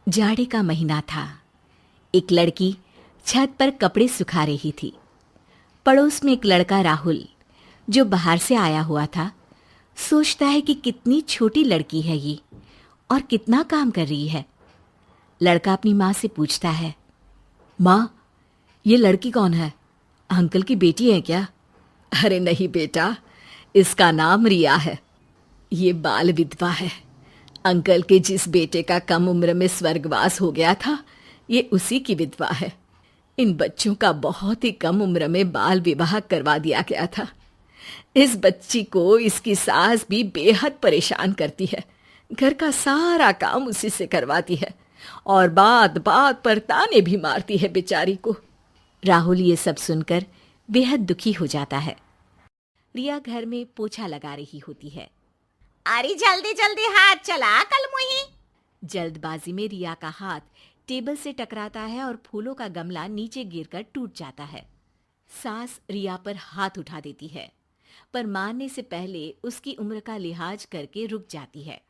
जाड़े का महीना था। एक लड़की छत पर कपड़े सुखा रही थी। पड़ोस में एक लड़का राहुल, जो बाहर से आया हुआ था, सोचता है कि कितनी छोटी लड़की है ये और कितना काम कर रही है। लड़का अपनी माँ से पूछता है, माँ, ये लड़की कौन है? अंकल की बेटी है क्या? अरे नहीं बेटा, इसका नाम रिया है। ये बाल विधवा है। अंकल के जिस बेटे का कम उम्र में स्वर्गवास हो गया था, ये उसी की विधवा है। इन बच्चों का बहुत ही कम उम्र में बाल विवाह करवा दिया गया था। इस बच्ची को इसकी सास भी बेहद परेशान करती है। घर का सारा काम उसी से करवाती है और बात बात पर ताने भी मारती है बेचारी को। राहुल ये सब सुनकर बेहद दुखी हो जाता है। रिया घर में पोछा लगा रही होती है। अरे जल्दी जल्दी हाथ चला कल मुही। जल्दबाजी में रिया का हाथ टेबल से टकराता है और फूलों का गमला नीचे गिरकर टूट जाता है। सास रिया पर हाथ उठा देती है, पर मारने से पहले उसकी उम्र का लिहाज करके रुक जाती है।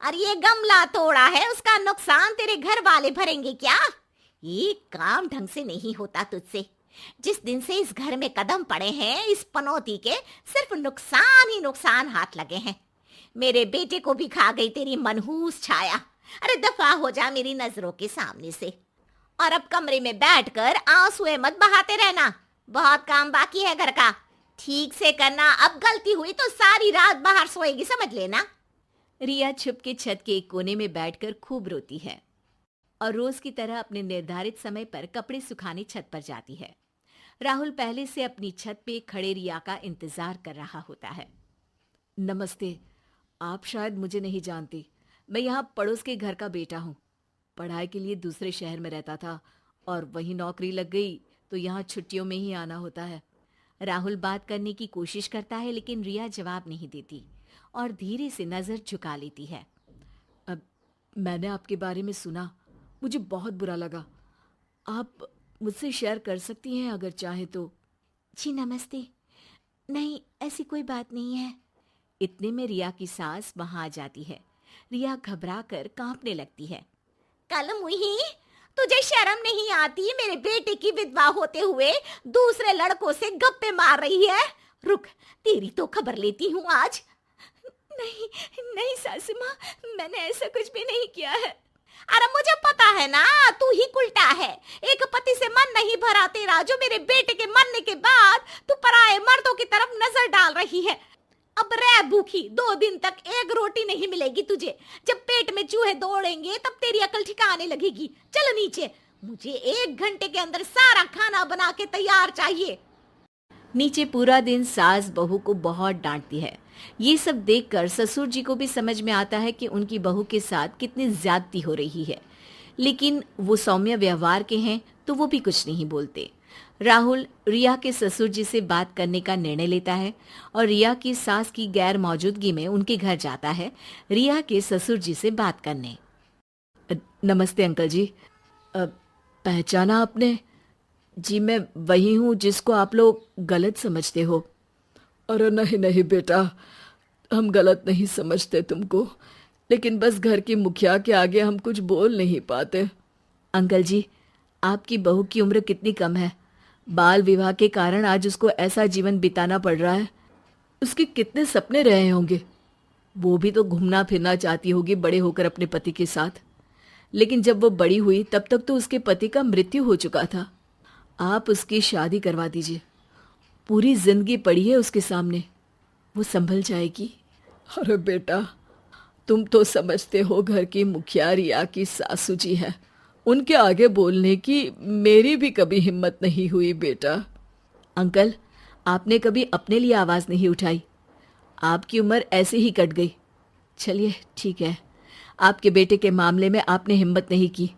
अरे ये गमला तोड़ा है, उसका नुकसान तेरे घर वाले भरेंगे क्या? ये काम ढंग से नहीं होता तुझसे। जिस दिन से इस घर में कदम पड़े हैं, इस पनौती के सिर्फ नुकसान ही नुकसान हाथ लगे हैं। मेरे बेटे को भी खा गई तेरी मनहूस छाया। अरे दफा हो जा मेरी नजरों के सामने से। और अब कमरे में बैठकर आंसुए मत बहाते रहना। बहुत काम बाकी है घर का, ठीक से करना। अब गलती हुई तो सारी रात बाहर सोएगी, समझ लेना। रिया छुप के छत के एक कोने में बैठकर खूब रोती है और रोज की तरह अपने निर्धारित समय पर कपड़े सुखाने छत पर जाती है। राहुल पहले से अपनी छत पे खड़े रिया का इंतजार कर रहा होता है। नमस्ते, आप शायद मुझे नहीं जानती। मैं यहाँ पड़ोस के घर का बेटा हूँ। पढ़ाई के लिए दूसरे शहर में रहता था और वहीं नौकरी लग गई तो यहाँ छुट्टियों में ही आना होता है। राहुल बात करने की कोशिश करता है, लेकिन रिया जवाब नहीं देती और धीरे से नजर झुका लेती है। अब मैंने आपके बारे में सुना, मुझे बहुत बुरा लगा। आप मुझसे शेयर कर सकती हैं अगर चाहे तो। जी नमस्ते। नहीं, ऐसी कोई बात नहीं है। इतने में रिया की सास वहां आ जाती है। रिया घबरा कर कांपने लगती है। कल मुही, तुझे शर्म नहीं आती? मेरे बेटे की विधवा होते हुए दूसरे लड़कों से गप्पे मार रही है। रुक, तेरी तो खबर लेती हूँ आज। नहीं नहीं सासू माँ, मैंने ऐसा कुछ भी नहीं किया है। अरे मुझे पता है ना, तू ही उल्टा है। एक पति से मन नहीं भरा तेरा, जो मेरे बेटे के मरने के बाद तू पराए मर्दों की तरफ नजर डाल रही है। अब रह भूखी, 2 दिन तक एक रोटी नहीं मिलेगी तुझे। जब पेट में चूहे दौड़ेंगे तब तेरी अकल ठिकाने लगेगी। चल नीचे, मुझे 1 घंटे के अंदर सारा खाना बना के तैयार चाहिए। नीचे पूरा दिन सास बहू को बहुत डांटती है। ये सब देखकर ससुर जी को भी समझ में आता है कि उनकी बहू के साथ कितनी ज्यादती हो रही है, लेकिन वो सौम्य व्यवहार के हैं तो वो भी कुछ नहीं बोलते। राहुल रिया के ससुर जी से बात करने का निर्णय लेता है और रिया की सास की गैर मौजूदगी में उनके घर जाता है रिया के ससुर जी से बात करने। नमस्ते अंकल जी, पहचाना आपने? जी मैं वही हूँ जिसको आप लोग गलत समझते हो। अरे नहीं नहीं बेटा, हम गलत नहीं समझते तुमको, लेकिन बस घर की मुखिया के आगे हम कुछ बोल नहीं पाते। अंकल जी, आपकी बहू की उम्र कितनी कम है। बाल विवाह के कारण आज उसको ऐसा जीवन बिताना पड़ रहा है। उसके कितने सपने रहे होंगे। वो भी तो घूमना फिरना चाहती होगी बड़े होकर अपने पति के साथ, लेकिन जब वो बड़ी हुई तब तक तो उसके पति का मृत्यु हो चुका था। आप उसकी शादी करवा दीजिए, पूरी जिंदगी पड़ी है उसके सामने, वो संभल जाएगी। अरे बेटा, तुम तो समझते हो घर की मुखिया रिया की सासू जी है, उनके आगे बोलने की मेरी भी कभी हिम्मत नहीं हुई बेटा। अंकल, आपने कभी अपने लिए आवाज नहीं उठाई। आपकी उम्र ऐसे ही कट गई। चलिए ठीक है, आपके बेटे के मामले में आपने हिम्मत नहीं की।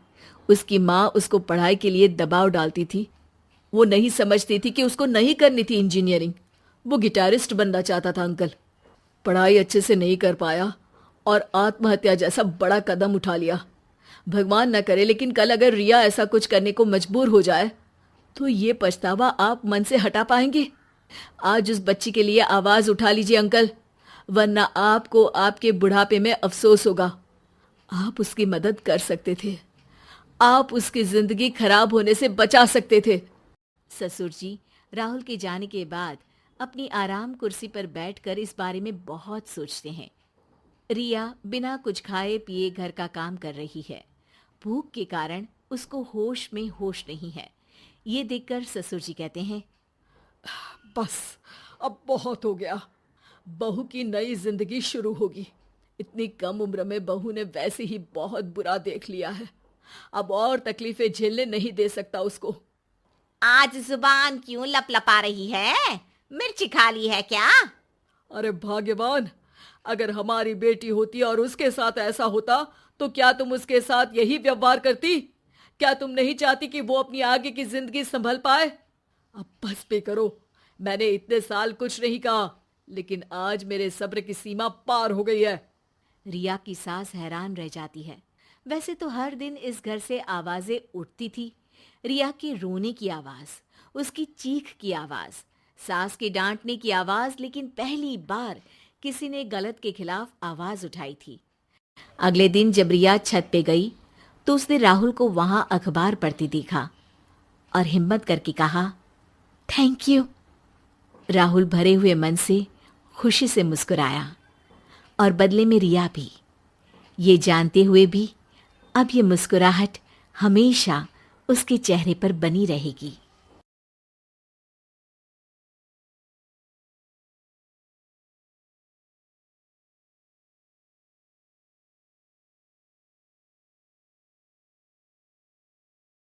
उसकी माँ उसको पढ़ाई के लिए दबाव डालती थी। वो नहीं समझती थी कि उसको नहीं करनी थी इंजीनियरिंग, वो गिटारिस्ट बनना चाहता था। अंकल, पढ़ाई अच्छे से नहीं कर पाया और आत्महत्या जैसा बड़ा कदम उठा लिया। भगवान न करे, लेकिन कल अगर रिया ऐसा कुछ करने को मजबूर हो जाए तो ये पछतावा आप मन से हटा पाएंगे? आज उस बच्ची के लिए आवाज उठा लीजिए अंकल, वरना आपको आपके बुढ़ापे में अफसोस होगा। आप उसकी मदद कर सकते थे। आप उसकी जिंदगी खराब होने से बचा सकते थे। ससुर जी राहुल के जाने के बाद अपनी आराम कुर्सी पर बैठकर इस बारे में बहुत सोचते हैं। रिया बिना कुछ खाए पिए घर का काम कर रही है। भूख के कारण उसको होश में होश नहीं है। ये देखकर ससुर जी कहते हैं, बस अब बहुत हो गया। बहू की नई जिंदगी शुरू होगी। इतनी कम उम्र में बहू ने वैसे ही बहुत बुरा देख लिया है। अब और तकलीफें झेलने नहीं दे सकता उसको। आज जुबान क्यों लपलपा रही है? मिर्ची खा ली है क्या? अरे भाग्यवान, अगर हमारी बेटी होती और उसके साथ ऐसा होता तो क्या तुम उसके साथ यही व्यवहार करती? क्या तुम नहीं चाहती कि वो अपनी आगे की जिंदगी संभल पाए? अब बस पे करो। मैंने इतने साल कुछ नहीं कहा, लेकिन आज मेरे सब्र की सीमा पार हो गई है। रिया की सास हैरान रह जाती है। वैसे तो हर दिन इस घर से आवाजें उठती थी। रिया के रोने की आवाज, उसकी चीख की आवाज, सास के डांटने की आवाज, लेकिन पहली बार किसी ने गलत के खिलाफ आवाज उठाई थी। अगले दिन जब रिया छत पे गई तो उसने राहुल को वहां अखबार पढ़ती देखा और हिम्मत करके कहा, थैंक यू। राहुल भरे हुए मन से खुशी से मुस्कुराया और बदले में रिया भी, ये जानते हुए भी अब ये मुस्कुराहट हमेशा उसके चेहरे पर बनी रहेगी।